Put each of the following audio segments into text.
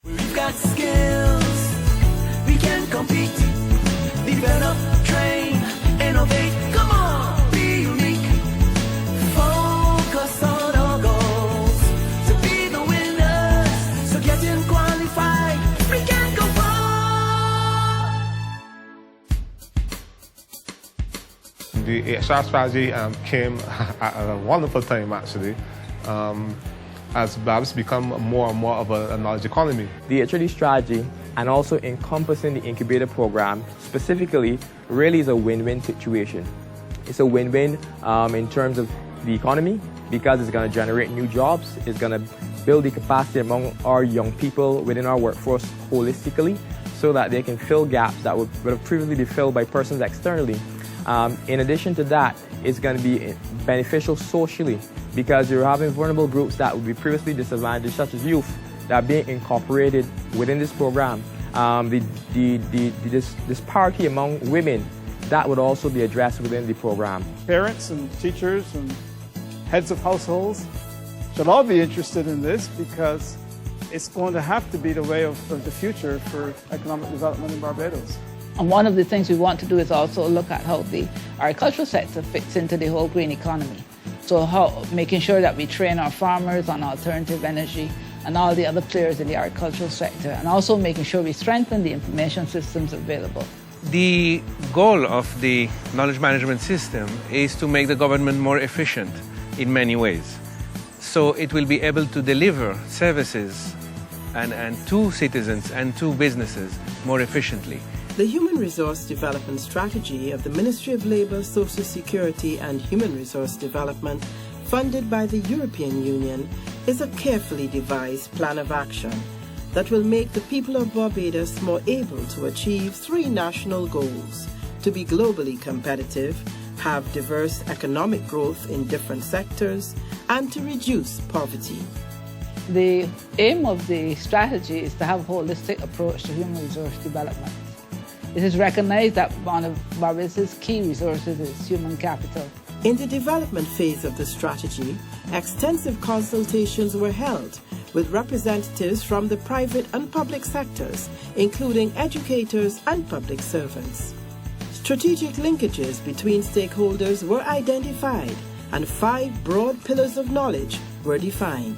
We've got skills, we can compete, develop, train, innovate, come on, be unique, focus on our goals, to be the winners, so getting qualified, we can go far. The HR strategy came at a wonderful time, actually. As Barbados become more and more of a knowledge economy. The HRD strategy and also encompassing the incubator program specifically really is a win-win situation. It's a win-win in terms of the economy because it's going to generate new jobs, it's going to build the capacity among our young people within our workforce holistically so that they can fill gaps that would have previously been filled by persons externally. In addition to that, it's going to be beneficial socially because you're having vulnerable groups that would be previously disadvantaged, such as youth, that are being incorporated within this program. This disparity among women, that would also be addressed within the program. Parents and teachers and heads of households should all be interested in this because it's going to have to be the way of the future for economic development in Barbados. And one of the things we want to do is also look at how the agricultural sector fits into the whole green economy. So making sure that we train our farmers on alternative energy and all the other players in the agricultural sector, and also making sure we strengthen the information systems available. The goal of the knowledge management system is to make the government more efficient in many ways. So it will be able to deliver services and to citizens and to businesses more efficiently. The Human Resource Development Strategy of the Ministry of Labour, Social Security and Human Resource Development, funded by the European Union, is a carefully devised plan of action that will make the people of Barbados more able to achieve three national goals: to be globally competitive, have diverse economic growth in different sectors, and to reduce poverty. The aim of the strategy is to have a holistic approach to human resource development. It is recognized that one of Barbados' key resources is human capital. In the development phase of the strategy, extensive consultations were held with representatives from the private and public sectors, including educators and public servants. Strategic linkages between stakeholders were identified, and 5 broad pillars of knowledge were defined.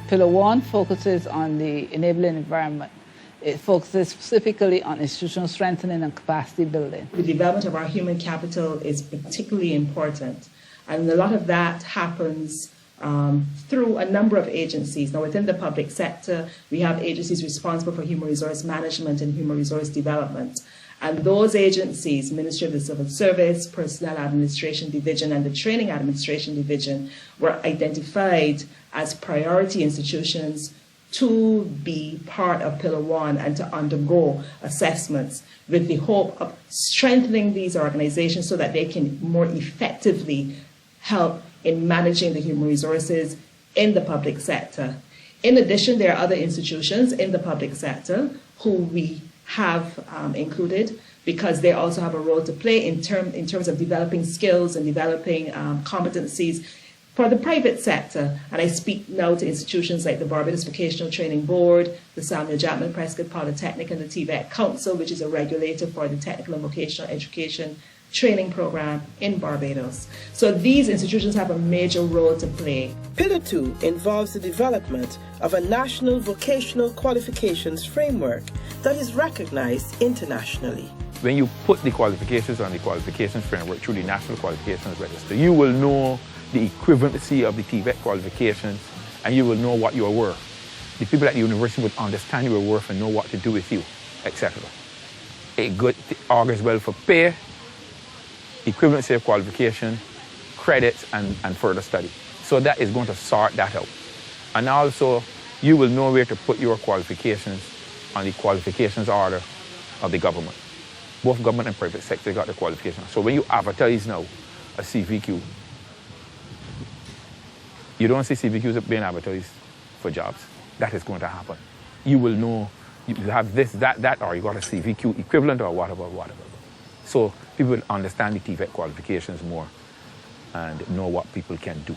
Pillar 1 focuses on the enabling environment. It focuses specifically on institutional strengthening and capacity building. The development of our human capital is particularly important, and a lot of that happens through a number of agencies. Now, within the public sector, we have agencies responsible for human resource management and human resource development. And those agencies, Ministry of the Civil Service, Personnel Administration Division, and the Training Administration Division, were identified as priority institutions to be part of Pillar 1 and to undergo assessments with the hope of strengthening these organizations so that they can more effectively help in managing the human resources in the public sector. In addition, there are other institutions in the public sector who we have included because they also have a role to play in terms of developing skills and developing competencies for the private sector. And I speak now to institutions like the Barbados Vocational Training Board, the Samuel Jackman Prescott Polytechnic, and the TVET Council, which is a regulator for the technical and vocational education training program in Barbados. So these institutions have a major role to play. Pillar 2 involves the development of a national vocational qualifications framework that is recognized internationally. When you put the qualifications on the qualifications framework through the National Qualifications Register, you will know the equivalency of the TVET qualifications and you will know what you are worth. The people at the university would understand your worth and know what to do with you, etc. It augurs well for pay, equivalency of qualification, credits, and further study. So that is going to sort that out. And also, you will know where to put your qualifications on the qualifications order of the government. Both government and private sector got the qualifications. So when you advertise now a CVQ, you don't see CVQs being advertised for jobs. That is going to happen. You will know you have this, that, or you got a CVQ equivalent or whatever. So people will understand the TVET qualifications more and know what people can do.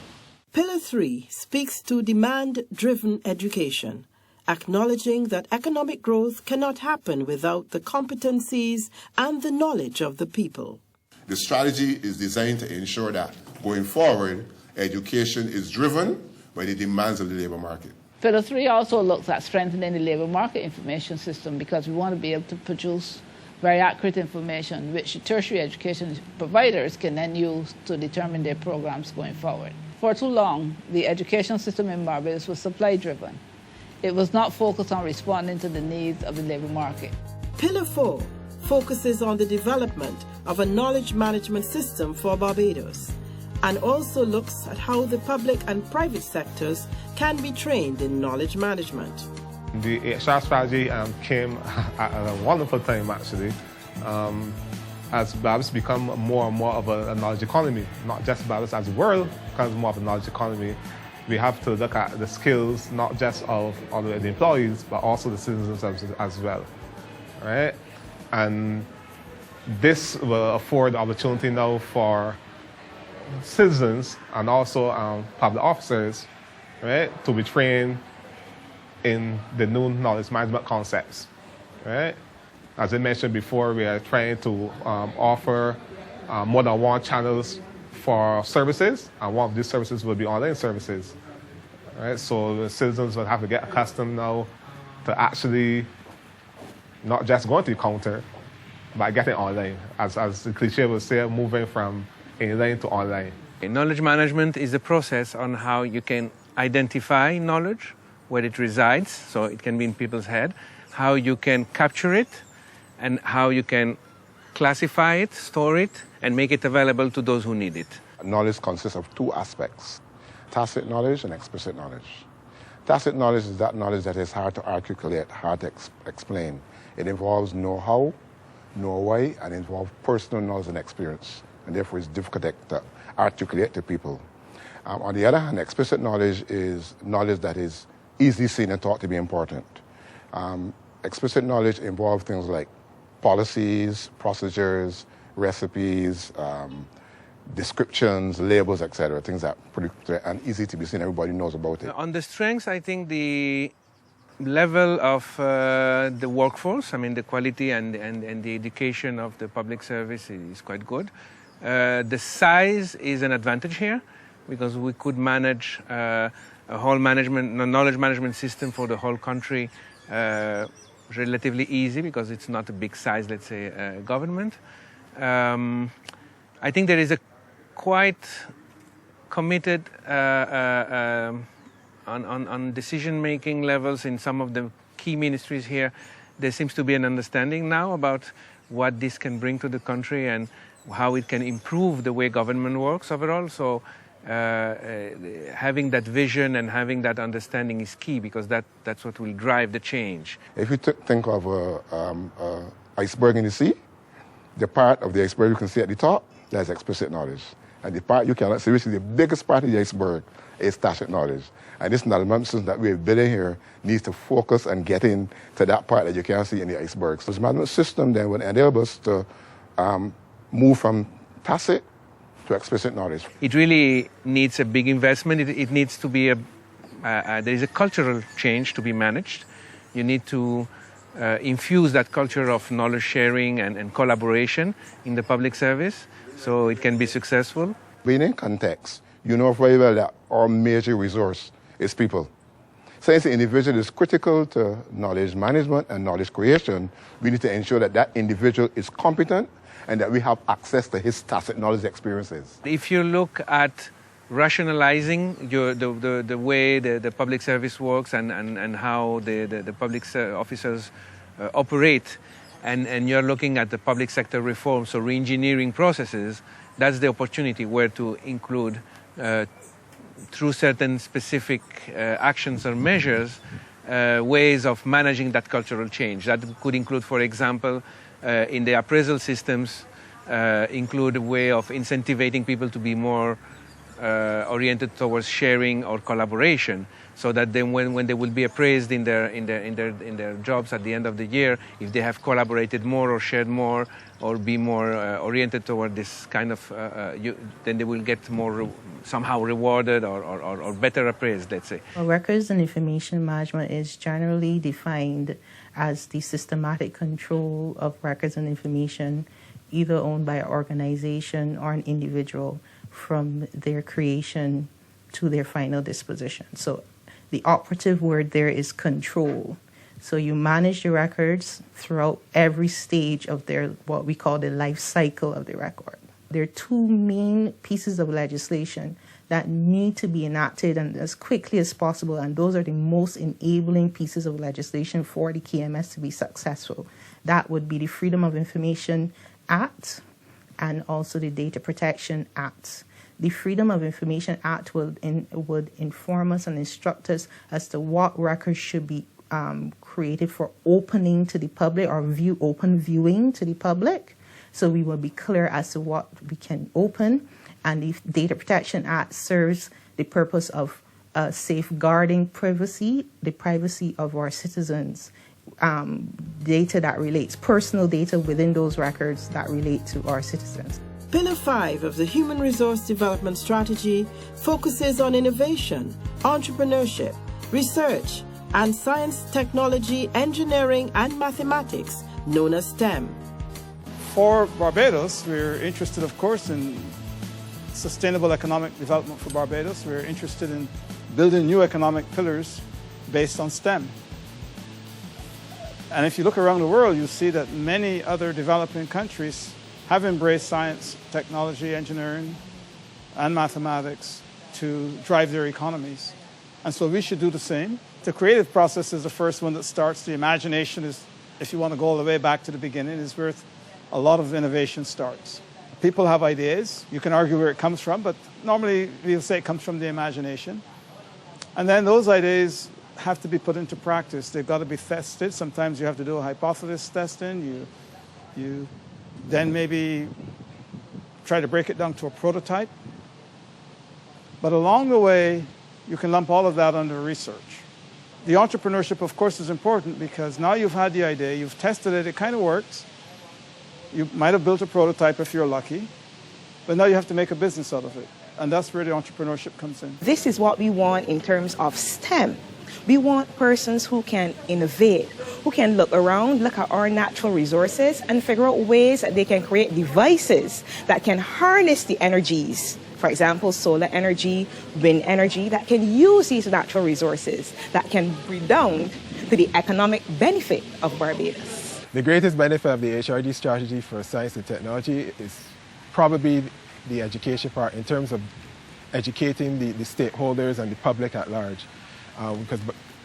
Pillar 3 speaks to demand-driven education, acknowledging that economic growth cannot happen without the competencies and the knowledge of the people. The strategy is designed to ensure that, going forward, education is driven by the demands of the labour market. Pillar 3 also looks at strengthening the labour market information system because we want to be able to produce very accurate information which tertiary education providers can then use to determine their programs going forward. For too long, the education system in Barbados was supply-driven. It was not focused on responding to the needs of the labour market. Pillar 4 focuses on the development of a knowledge management system for Barbados and also looks at how the public and private sectors can be trained in knowledge management. The HR strategy came at a wonderful time, actually, as Barbados become more and more of a knowledge economy. Not just Barbados, as the world becomes more of a knowledge economy. We have to look at the skills, not just of the employees, but also the citizens as well, right? And this will afford the opportunity now for citizens and also public officers, right, to be trained in the new knowledge management concepts, right? As I mentioned before, we are trying to offer more than one channels for services, and one of these services will be online services, right? So the citizens will have to get accustomed now to actually not just going to the counter, but getting online, as the cliche will say, moving from in-line to online. Knowledge management is the process on how you can identify knowledge, where it resides, so it can be in people's head, how you can capture it, and how you can classify it, store it, and make it available to those who need it. Knowledge consists of two aspects: tacit knowledge and explicit knowledge. Tacit knowledge is that knowledge that is hard to articulate, hard to explain. It involves know-how, know-why, and involves personal knowledge and experience, and therefore it's difficult to articulate to people. On the other hand, explicit knowledge is knowledge that is easily seen and thought to be important. Explicit knowledge involves things like policies, procedures, recipes, descriptions, labels, etc. Things that are pretty clear and easy to be seen. Everybody knows about it. On the strengths, I think the level of the workforce, I mean the quality and the education of the public service is quite good. The size is an advantage here because we could manage a whole knowledge management system for the whole country relatively easy because it's not a big size, let's say, government. I think there is a quite committed on decision-making levels in some of the key ministries here. There seems to be an understanding now about what this can bring to the country and how it can improve the way government works overall. So having that vision and having that understanding is key because that's what will drive the change. If you think of an iceberg in the sea, the part of the iceberg you can see at the top, that's explicit knowledge. And the part you cannot see, which is the biggest part of the iceberg, is tacit knowledge. And this knowledge system that we're building here needs to focus and get into that part that you can't see in the iceberg. So this management system then will enable us to move from tacit to explicit knowledge. It really needs a big investment. It needs to be there is a cultural change to be managed. You need to infuse that culture of knowledge sharing and collaboration in the public service so it can be successful. Being in context, you know very well that our major resource is people. Since the individual is critical to knowledge management and knowledge creation, we need to ensure that that individual is competent and that we have access to his tacit knowledge experiences. If you look at rationalizing the way the public service works and how the public officers operate, and you're looking at the public sector reform, so re-engineering processes, that's the opportunity where to include through certain specific actions or measures, ways of managing that cultural change. That could include, for example, in the appraisal systems, include a way of incentivizing people to be more oriented towards sharing or collaboration, so that then when they will be appraised in their jobs at the end of the year, if they have collaborated more or shared more or be more oriented toward this kind of, then they will get more somehow rewarded or better appraised, let's say. Well, records and information management is generally defined as the systematic control of records and information either owned by an organization or an individual from their creation to their final disposition. So the operative word there is control. So you manage the records throughout every stage of their, what we call the life cycle of the record. There are two main pieces of legislation that need to be enacted and as quickly as possible, and those are the most enabling pieces of legislation for the KMS to be successful. That would be the Freedom of Information Act and also the Data Protection Act. The Freedom of Information Act would inform us and instruct us as to what records should be created for opening to the public or open viewing to the public. So we will be clear as to what we can open. And the Data Protection Act serves the purpose of safeguarding privacy, the privacy of our citizens. Data that relates, personal data within those records that relate to our citizens. Pillar 5 of the Human Resource Development Strategy focuses on innovation, entrepreneurship, research, and science, technology, engineering, and mathematics, known as STEM. For Barbados, we're interested, of course, in sustainable economic development for Barbados. We're interested in building new economic pillars based on STEM. And if you look around the world, you see that many other developing countries have embraced science, technology, engineering, and mathematics to drive their economies. And so we should do the same. The creative process is the first one that starts. The imagination is, if you want to go all the way back to the beginning, is where a lot of innovation starts. People have ideas. You can argue where it comes from, but normally we'll say it comes from the imagination. And then those ideas have to be put into practice. They've got to be tested. Sometimes you have to do a hypothesis testing. You then maybe try to break it down to a prototype. But along the way, you can lump all of that under research. The entrepreneurship, of course, is important because now you've had the idea, you've tested it, it kind of works. You might have built a prototype if you're lucky, but now you have to make a business out of it. And that's where the entrepreneurship comes in. This is what we want in terms of STEM. We want persons who can innovate, who can look around, look at our natural resources and figure out ways that they can create devices that can harness the energies. For example, solar energy, wind energy, that can use these natural resources, that can bring down to the economic benefit of Barbados. The greatest benefit of the HRD strategy for science and technology is probably the education part in terms of educating the stakeholders and the public at large. Because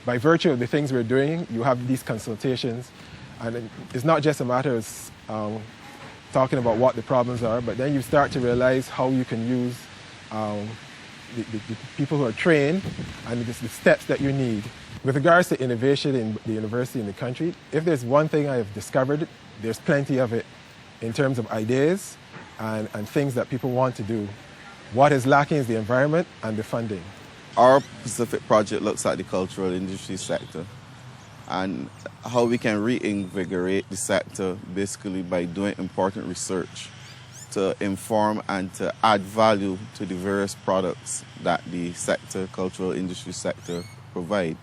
by virtue of the things we're doing, you have these consultations, and it's not just a matter of talking about what the problems are, but then you start to realize how you can use the people who are trained and the steps that you need. With regards to innovation in the university and the country, if there's one thing I have discovered, there's plenty of it in terms of ideas and things that people want to do. What is lacking is the environment and the funding. Our specific project looks at the cultural industry sector and how we can reinvigorate the sector basically by doing important research to inform and to add value to the various products that the sector, cultural industry sector provide.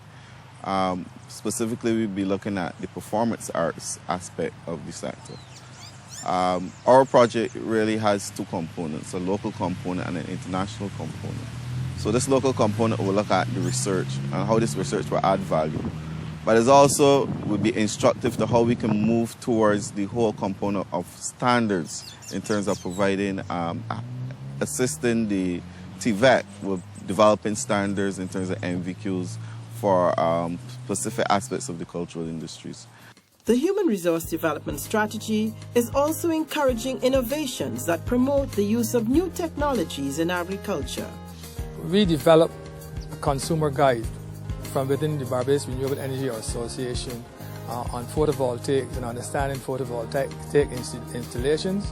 Specifically, we'll be looking at the performance arts aspect of the sector. Our project really has two components, a local component and an international component. So this local component will look at the research and how this research will add value. But it also will be instructive to how we can move towards the whole component of standards in terms of providing, assisting the TVET with developing standards in terms of MVQs for specific aspects of the cultural industries. The Human Resource Development Strategy is also encouraging innovations that promote the use of new technologies in agriculture. We developed a consumer guide from within the Barbados Renewable Energy Association on photovoltaics and understanding photovoltaic installations.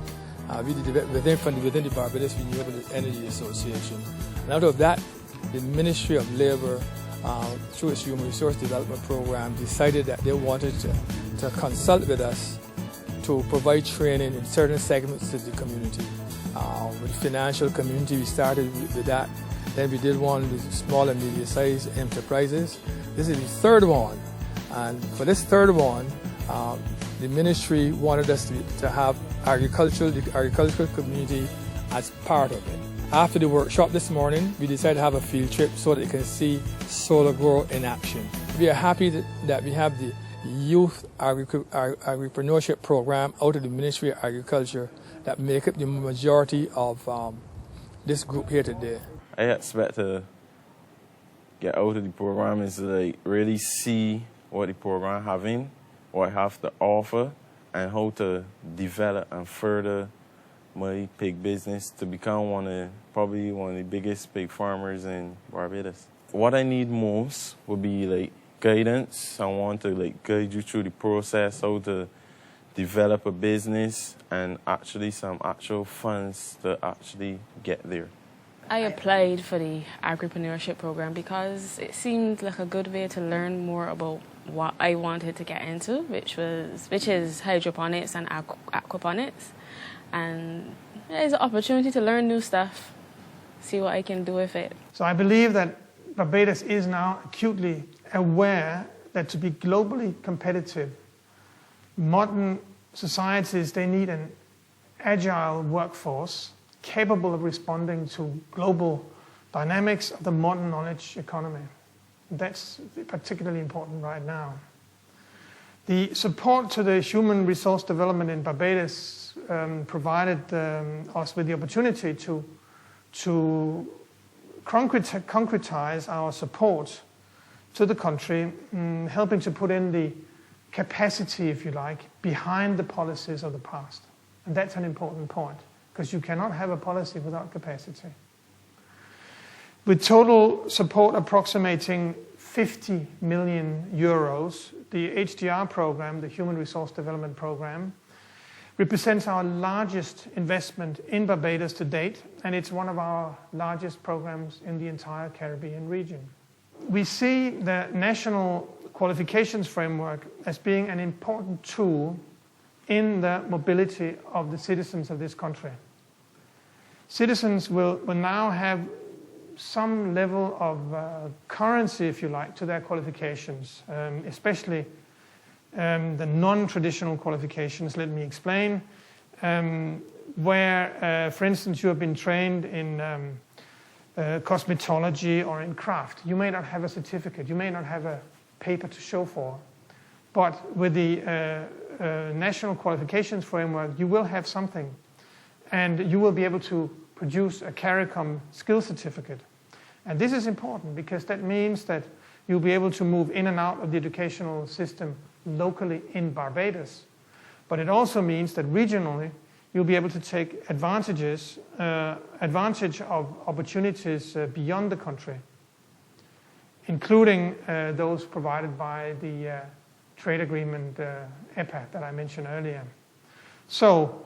Within the Barbados Renewable Energy Association. And out of that, the Ministry of Labour, through its Human Resource Development Program, decided that they wanted to consult with us to provide training in certain segments of the community. With financial community, we started with that. Then we did one with small and medium-sized enterprises. This is the third one. And for this third one, the ministry wanted us to have the agricultural community as part of it. After the workshop this morning, we decided to have a field trip so that you can see solar grow in action. We are happy that we have the Youth Agripreneurship Program out of the Ministry of Agriculture that make up the majority of this group here today. I expect to get out of the program is to really see what the program having, what I have to offer, and how to develop and further my pig business to become probably one of the biggest pig farmers in Barbados. What I need most would be guidance. I want to guide you through the process, how to develop a business, and actually some actual funds to actually get there. I applied for the agripreneurship program because it seemed like a good way to learn more about what I wanted to get into, which is hydroponics and aquaponics. And there's an opportunity to learn new stuff, see what I can do with it. So I believe that Barbados is now acutely aware that to be globally competitive, modern societies, they need an agile workforce capable of responding to global dynamics of the modern knowledge economy. That's particularly important right now. The support to the human resource development in Barbados provided us with the opportunity to concretize our support to the country, helping to put in the capacity, if you like, behind the policies of the past. And that's an important point, because you cannot have a policy without capacity. With total support approximating 50 million euros, the HDR program, the Human Resource Development Program, represents our largest investment in Barbados to date, and it's one of our largest programs in the entire Caribbean region. We see the National Qualifications Framework as being an important tool in the mobility of the citizens of this country. Citizens will now have some level of currency, if you like, to their qualifications, especially the non-traditional qualifications. Let me explain. Where, for instance, you have been trained in cosmetology or in craft, you may not have a certificate, you may not have a paper to show for, but with the National Qualifications Framework, you will have something, and you will be able to produce a CARICOM skill certificate. And this is important because that means that you'll be able to move in and out of the educational system locally in Barbados. But it also means that regionally, you'll be able to take advantage of opportunities beyond the country, including those provided by the trade agreement EPA that I mentioned earlier. So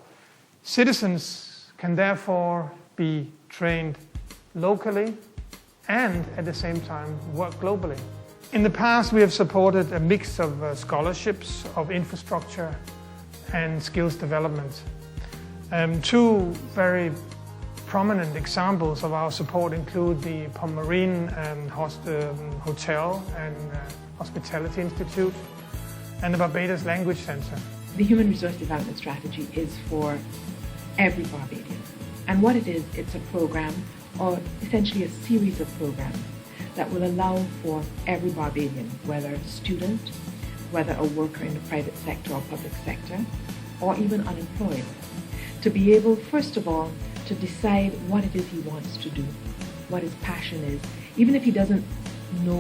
citizens can therefore be trained locally and at the same time work globally. In the past, we have supported a mix of scholarships, of infrastructure and skills development. Two very prominent examples of our support include the Pomarine Hotel and Hospitality Institute and the Barbados Language Center. The Human Resource Development Strategy is for every Barbadian. And what it is, it's a program, or essentially a series of programs, that will allow for every Barbadian, whether a student, whether a worker in the private sector or public sector, or even unemployed, to be able, first of all, to decide what it is he wants to do, what his passion is, even if he doesn't know